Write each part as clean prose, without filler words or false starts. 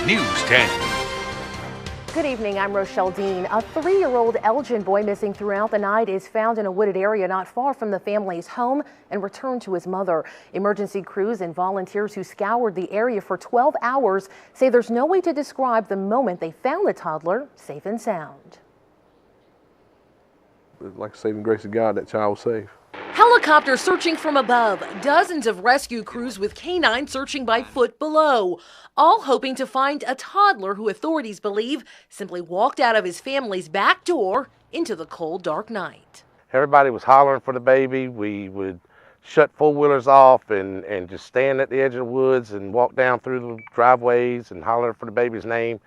News 10. Good evening, I'm Rochelle Dean. A 3-year-old Elgin boy missing throughout the night is found in a wooded area not far from the family's home and returned to his mother. Emergency crews and volunteers who scoured the area for 12 hours say there's no way to describe the moment they found the toddler safe and sound. Like the saving grace of God, that child was safe. Helicopter searching from above, dozens of rescue crews with canines searching by foot below, all hoping to find a toddler who authorities believe simply walked out of his family's back door into the cold, dark night. Everybody was hollering for the baby. We would shut four-wheelers off and just stand at the edge of the woods and walk down through the driveways and holler for the baby's name.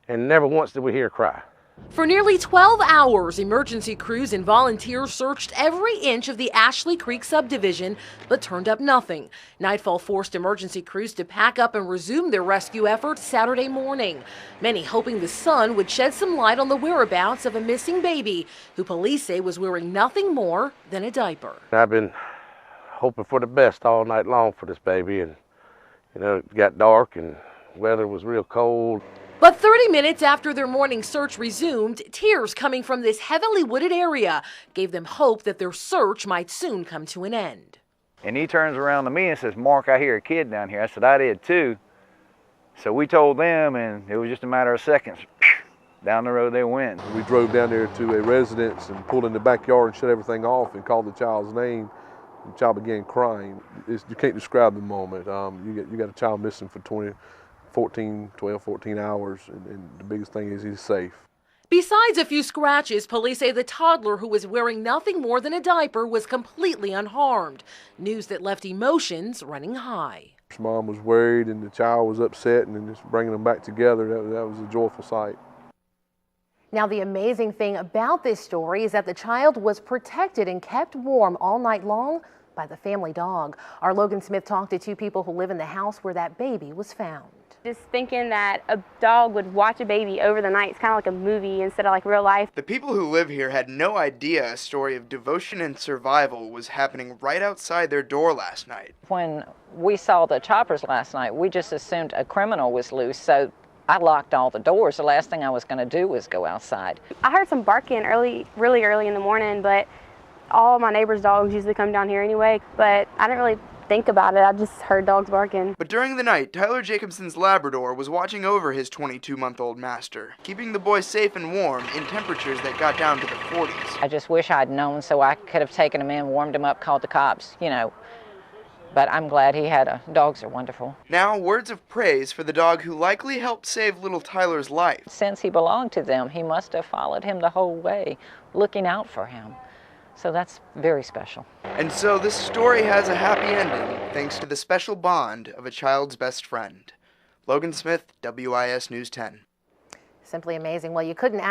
And never once did we hear a cry. For nearly 12 hours, emergency crews and volunteers searched every inch of the Ashley Creek subdivision, but turned up nothing. Nightfall forced emergency crews to pack up and resume their rescue efforts Saturday morning. Many hoping the sun would shed some light on the whereabouts of a missing baby, who police say was wearing nothing more than a diaper. I've been hoping for the best all night long for this baby, and it got dark and weather was real cold. But 30 minutes after their morning search resumed, tears coming from this heavily wooded area gave them hope that their search might soon come to an end. And he turns around to me and says, "Mark, I hear a kid down here." I said, "I did too." So we told them, and it was just a matter of seconds. Down the road they went. We drove down there to a residence and pulled in the backyard and shut everything off and called the child's name. The child began crying. You can't describe the moment. You got a child missing for 12, 14 hours, and the biggest thing is he's safe. Besides a few scratches, police say the toddler, who was wearing nothing more than a diaper, was completely unharmed. News that left emotions running high. His mom was worried and the child was upset, and then just bringing them back together, that was a joyful sight. Now, the amazing thing about this story is that the child was protected and kept warm all night long by the family dog. Our Logan Smith talked to 2 people who live in the house where that baby was found. Just thinking that a dog would watch a baby over the night, it's kind of like a movie instead of like real life. The people who live here had no idea a story of devotion and survival was happening right outside their door last night. When we saw the choppers last night, we just assumed a criminal was loose, so I locked all the doors. The last thing I was going to do was go outside. I heard some barking really early in the morning, but all my neighbors' dogs usually come down here anyway, but I didn't really think about it. I just heard dogs barking. But during the night, Tyler Jacobson's Labrador was watching over his 22-month-old master, keeping the boy safe and warm in temperatures that got down to the 40s. I just wish I'd known so I could have taken him in, warmed him up, called the cops, But I'm glad he had dogs are wonderful. Now, words of praise for the dog who likely helped save little Tyler's life. Since he belonged to them, he must have followed him the whole way, looking out for him. So that's very special. And so this story has a happy ending thanks to the special bond of a child's best friend. Logan Smith, WIS News 10. Simply amazing. Well, you couldn't